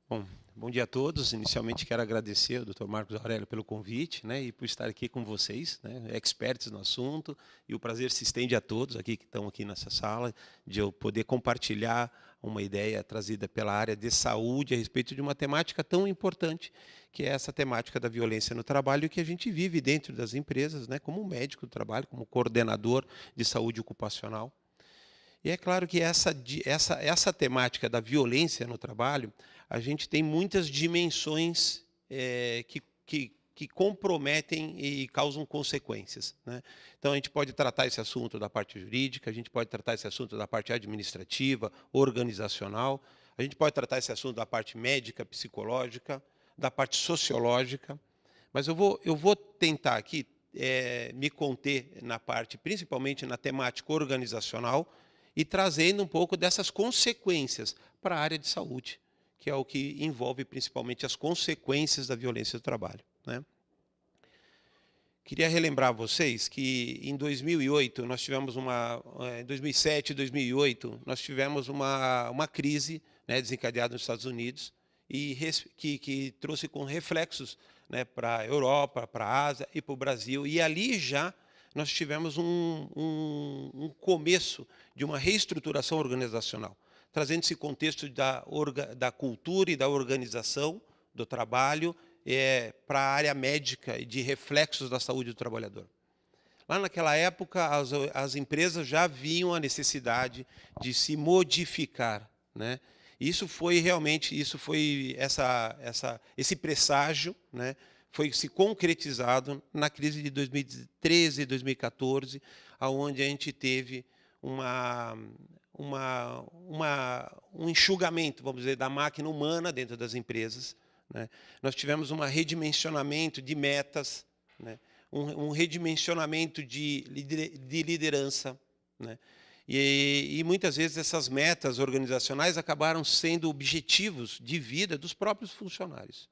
Bom, bom dia a todos. Inicialmente quero agradecer ao Dr. Marcos Aurélio pelo convite, e por estar aqui com vocês, experts no assunto, e o prazer se estende a todos aqui que estão aqui nessa sala, de eu poder compartilhar uma ideia trazida pela área de saúde a respeito de uma temática tão importante, que é essa temática da violência no trabalho que a gente vive dentro das empresas, como médico do trabalho, como coordenador de saúde ocupacional. E é claro que essa temática da violência no trabalho, a gente tem muitas dimensões que comprometem e causam consequências. Então, a gente pode tratar esse assunto da parte jurídica, a gente pode tratar esse assunto da parte administrativa, organizacional, a gente pode tratar esse assunto da parte médica, psicológica, da parte sociológica, mas eu vou tentar aqui me conter na parte, principalmente na temática organizacional, e trazendo um pouco dessas consequências para a área de saúde, que é o que envolve principalmente as consequências da violência do trabalho. Queria relembrar a vocês que em 2008, nós tivemos em 2007 e 2008, nós tivemos uma crise desencadeada nos Estados Unidos, e que trouxe com reflexos para a Europa, para a Ásia e para o Brasil, e ali já nós tivemos um começo de uma reestruturação organizacional, trazendo esse contexto da cultura e da organização do trabalho para a área médica e de reflexos da saúde do trabalhador. Lá naquela época, as empresas já viam a necessidade de se modificar. Isso foi realmente, esse presságio, foi se concretizado na crise de 2013 e 2014, onde a gente teve um enxugamento, vamos dizer, da máquina humana dentro das empresas. Nós tivemos um redimensionamento de metas, um redimensionamento de liderança. E muitas vezes essas metas organizacionais acabaram sendo objetivos de vida dos próprios funcionários.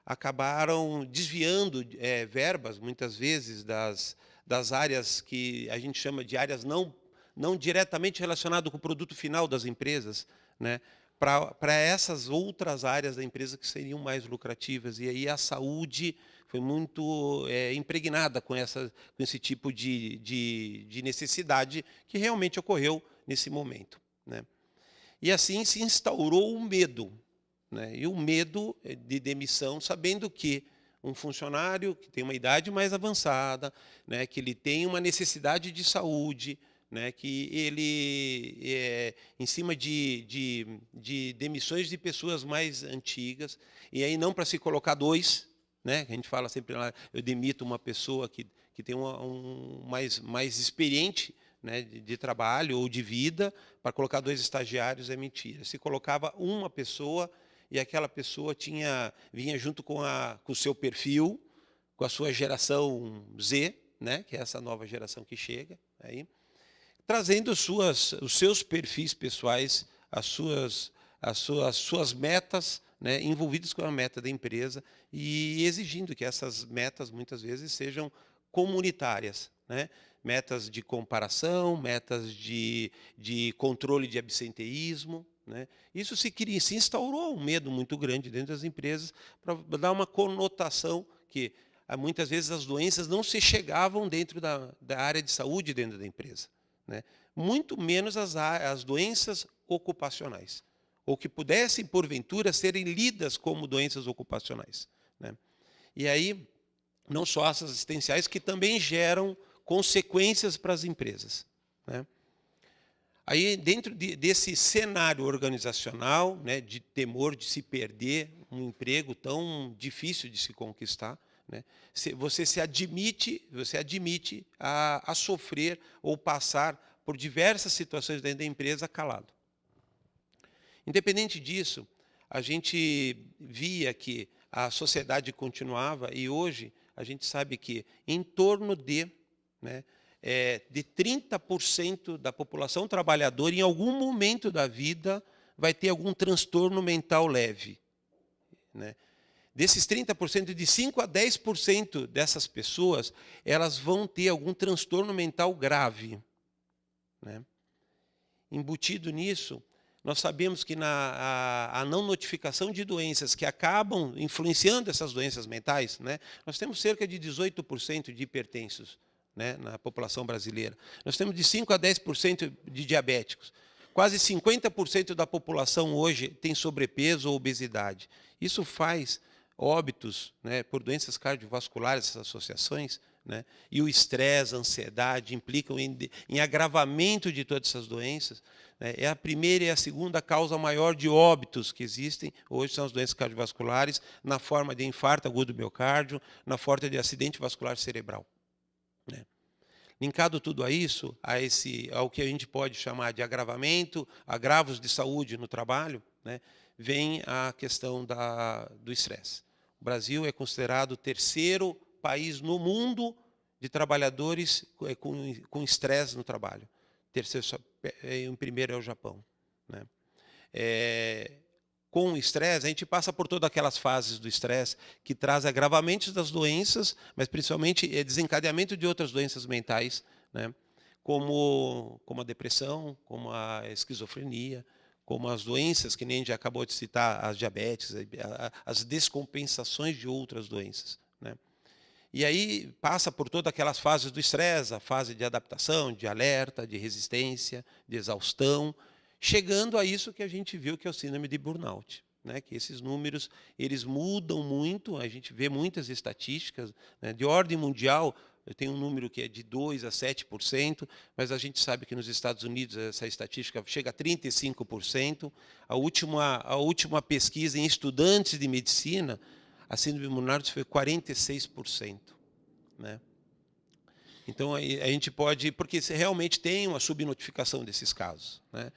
Acabaram desviando verbas, muitas vezes, das áreas que a gente chama de áreas não diretamente relacionadas com o produto final das empresas, para essas outras áreas da empresa que seriam mais lucrativas. E aí a saúde foi muito impregnada com esse tipo de necessidade que realmente ocorreu nesse momento. E assim se instaurou o medo. E o medo de demissão, sabendo que um funcionário que tem uma idade mais avançada, que ele tem uma necessidade de saúde, que ele, em cima de demissões de pessoas mais antigas, e aí não para se colocar dois, a gente fala sempre lá, eu demito uma pessoa que tem mais experiente de trabalho ou de vida, para colocar dois estagiários é mentira. Se colocava uma pessoa, e aquela pessoa vinha junto com o seu perfil, com a sua geração Z, que é essa nova geração que chega, aí, trazendo os seus perfis pessoais, as suas metas, envolvidas com a meta da empresa, e exigindo que essas metas, muitas vezes, sejam comunitárias. Metas de comparação, metas de controle de absenteísmo. Isso se instaurou um medo muito grande dentro das empresas, para dar uma conotação que, muitas vezes, as doenças não se chegavam dentro da área de saúde dentro da empresa. Muito menos as doenças ocupacionais, ou que pudessem, porventura, serem lidas como doenças ocupacionais. E aí, não só as assistenciais, que também geram consequências para as empresas. Aí, dentro desse cenário organizacional, de temor de se perder um emprego tão difícil de se conquistar, você admite a sofrer ou passar por diversas situações dentro da empresa calado. Independente disso, a gente via que a sociedade continuava, e hoje a gente sabe que em torno de 30% da população trabalhadora, em algum momento da vida, vai ter algum transtorno mental leve. Desses 30%, de 5% a 10% dessas pessoas, elas vão ter algum transtorno mental grave. Embutido nisso, nós sabemos que a não notificação de doenças que acabam influenciando essas doenças mentais, né, nós temos cerca de 18% de hipertensos, né, na população brasileira. Nós temos de 5 a 10% de diabéticos. Quase 50% da população hoje tem sobrepeso ou obesidade. Isso faz óbitos, né, por doenças cardiovasculares, essas associações, né, e o estresse, a ansiedade implicam em agravamento de todas essas doenças. Né, é a primeira e a segunda causa maior de óbitos que existem hoje, são as doenças cardiovasculares, na forma de infarto agudo do miocárdio, na forma de acidente vascular cerebral. Né. Linkado tudo a isso, ao que a gente pode chamar de agravamento, agravos de saúde no trabalho, né, vem a questão do estresse. O Brasil é considerado o terceiro país no mundo de trabalhadores com estresse no trabalho. Em primeiro é o Japão. Né. Com o estresse, a gente passa por todas aquelas fases do estresse que traz agravamentos das doenças, mas principalmente desencadeamento de outras doenças mentais, né, como a depressão, como a esquizofrenia, como as doenças que nem a gente acabou de citar, as diabetes, as descompensações de outras doenças. Né. E aí passa por todas aquelas fases do estresse, a fase de adaptação, de alerta, de resistência, de exaustão, chegando a isso que a gente viu que é o síndrome de burnout. Né, que esses números eles mudam muito, a gente vê muitas estatísticas, né, de ordem mundial, eu tenho um número que é de 2% a 7%, mas a gente sabe que nos Estados Unidos essa estatística chega a 35%. A última pesquisa em estudantes de medicina, a síndrome de burnout foi 46%. Né. Então, a gente pode, porque realmente tem uma subnotificação desses casos. Né.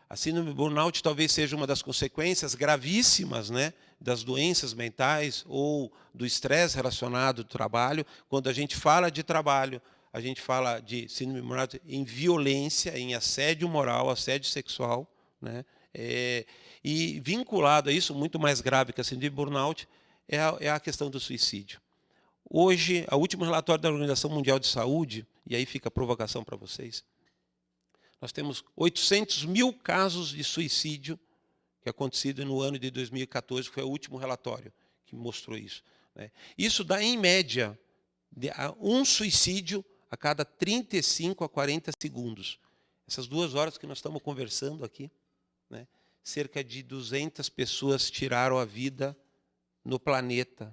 A síndrome de burnout talvez seja uma das consequências gravíssimas, né, das doenças mentais ou do estresse relacionado ao trabalho. Quando a gente fala de trabalho, a gente fala de síndrome de burnout em violência, em assédio moral, assédio sexual. Né, e vinculado a isso, muito mais grave que a síndrome de burnout, é a questão do suicídio. Hoje, o último relatório da Organização Mundial de Saúde, e aí fica a provocação para vocês, nós temos 800 mil casos de suicídio que acontecido no ano de 2014, que foi o último relatório que mostrou isso. Né. Isso dá, em média, um suicídio a cada 35 a 40 segundos. Essas 2 horas que nós estamos conversando aqui, né, cerca de 200 pessoas tiraram a vida no planeta.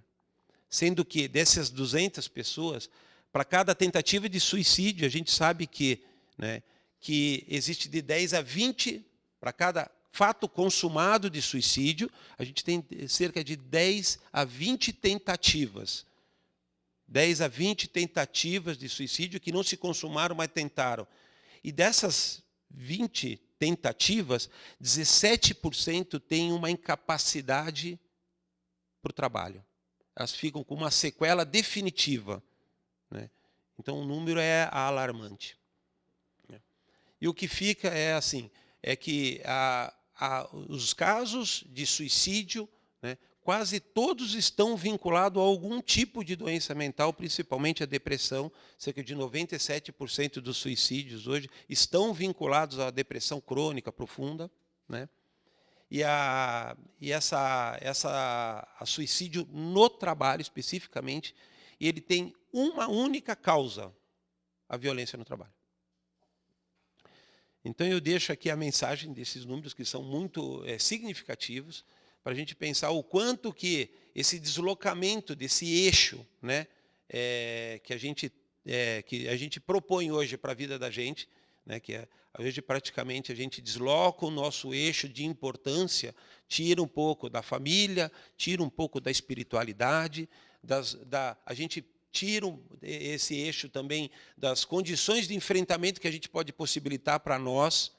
Sendo que, dessas 200 pessoas, para cada tentativa de suicídio, a gente sabe que, né, que existe de 10 a 20, para cada fato consumado de suicídio, a gente tem cerca de 10 a 20 tentativas. 10 a 20 tentativas de suicídio que não se consumaram, mas tentaram. E dessas 20 tentativas, 17% têm uma incapacidade para o trabalho. Elas ficam com uma sequela definitiva. Né. Então, o número é alarmante. E o que fica é assim, é que os casos de suicídio, né, quase todos estão vinculados a algum tipo de doença mental, principalmente a depressão. Cerca de 97% dos suicídios hoje estão vinculados à depressão crônica profunda. Né. E a suicídio no trabalho, especificamente, ele tem uma única causa, a violência no trabalho. Então, eu deixo aqui a mensagem desses números, que são muito significativos, para a gente pensar o quanto que esse deslocamento desse eixo, né, que a gente propõe hoje para a vida da gente, né, que hoje praticamente a gente desloca o nosso eixo de importância, tira um pouco da família, tira um pouco da espiritualidade, a gente tira esse eixo também das condições de enfrentamento que a gente pode possibilitar para nós,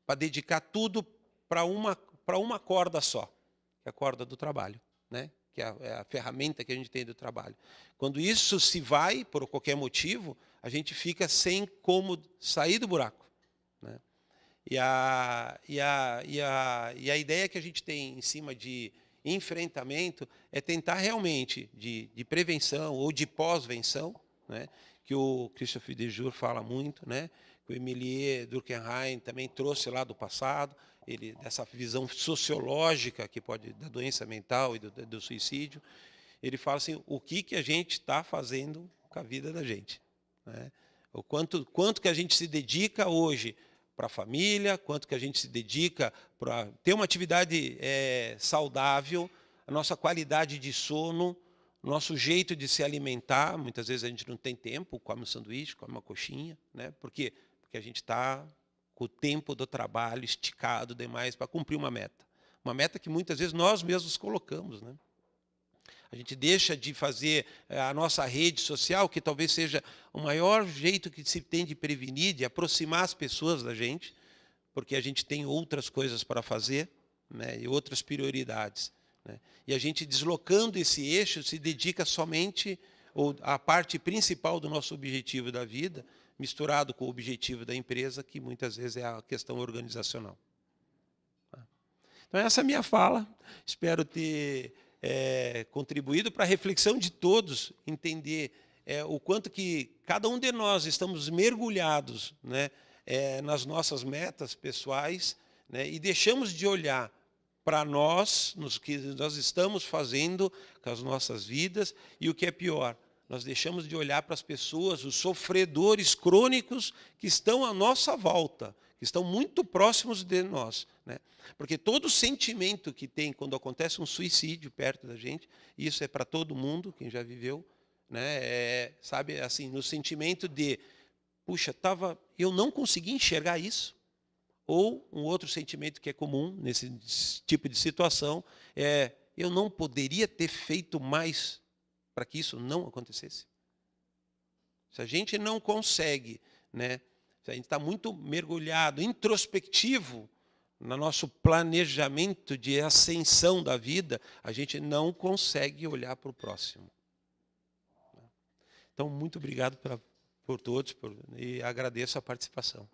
para dedicar tudo para uma corda só, que é a corda do trabalho, né? Que é a ferramenta que a gente tem do trabalho. Quando isso se vai, por qualquer motivo, a gente fica sem como sair do buraco. Né? E a ideia que a gente tem em cima de enfrentamento é tentar realmente de prevenção ou de pós-venção, né, que o Christophe de Jour fala muito, né, que o Emilie Durkheim também trouxe lá do passado, dessa visão sociológica que pode da doença mental e do suicídio. Ele fala assim, o que a gente está fazendo com a vida da gente, né? O quanto que a gente se dedica hoje para a família, quanto que a gente se dedica para ter uma atividade saudável, a nossa qualidade de sono, nosso jeito de se alimentar. Muitas vezes a gente não tem tempo, come um sanduíche, come uma coxinha, né? Por quê? Porque a gente está com o tempo do trabalho esticado demais para cumprir uma meta que muitas vezes nós mesmos colocamos, né? A gente deixa de fazer a nossa rede social, que talvez seja o maior jeito que se tem de prevenir, de aproximar as pessoas da gente, porque a gente tem outras coisas para fazer, né, e outras prioridades, né? E a gente, deslocando esse eixo, se dedica somente à parte principal do nosso objetivo da vida, misturado com o objetivo da empresa, que muitas vezes é a questão organizacional. Então, essa é a minha fala. Espero ter contribuído para a reflexão de todos, entender o quanto que cada um de nós estamos mergulhados, né, nas nossas metas pessoais, né, e deixamos de olhar para nós, nos que nós estamos fazendo com as nossas vidas, e o que é pior, nós deixamos de olhar para as pessoas, os sofredores crônicos que estão à nossa volta, que estão muito próximos de nós, né? Porque todo sentimento que tem quando acontece um suicídio perto da gente, isso é para todo mundo, quem já viveu, né? Sabe, assim, no sentimento de, puxa, eu não consegui enxergar isso. Ou um outro sentimento que é comum nesse tipo de situação é, eu não poderia ter feito mais para que isso não acontecesse. Se a gente não consegue, né, se a gente está muito mergulhado, introspectivo, no nosso planejamento de ascensão da vida, a gente não consegue olhar para o próximo. Então, muito obrigado por todos e agradeço a participação.